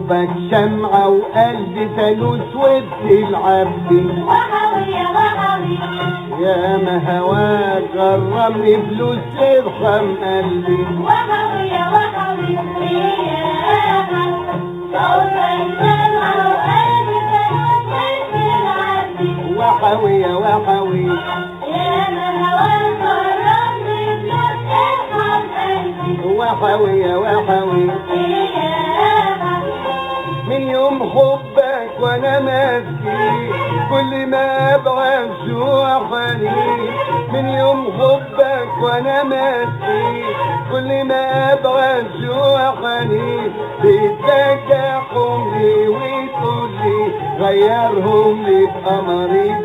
حبك شمعة وقلبي فانوس وبتلعب بي وحوي وحوي يا ما هواك غرمني فلوس ارحم قلبي وحوي وحوي ياما صوتك سمع وقلبي فانوس وبتلعب وحوي يا وحوي ياما هواك غرمني فلوس ارحم قلبي وحوي يا وحوي ياما من يوم حبك وانا ماسكي كل ما ابعد جوع حنين من يوم حبك وانا ماسكي كل ما ابعد جوع حنين بترجعهم لي وتقول لي غيرهم لي بقمري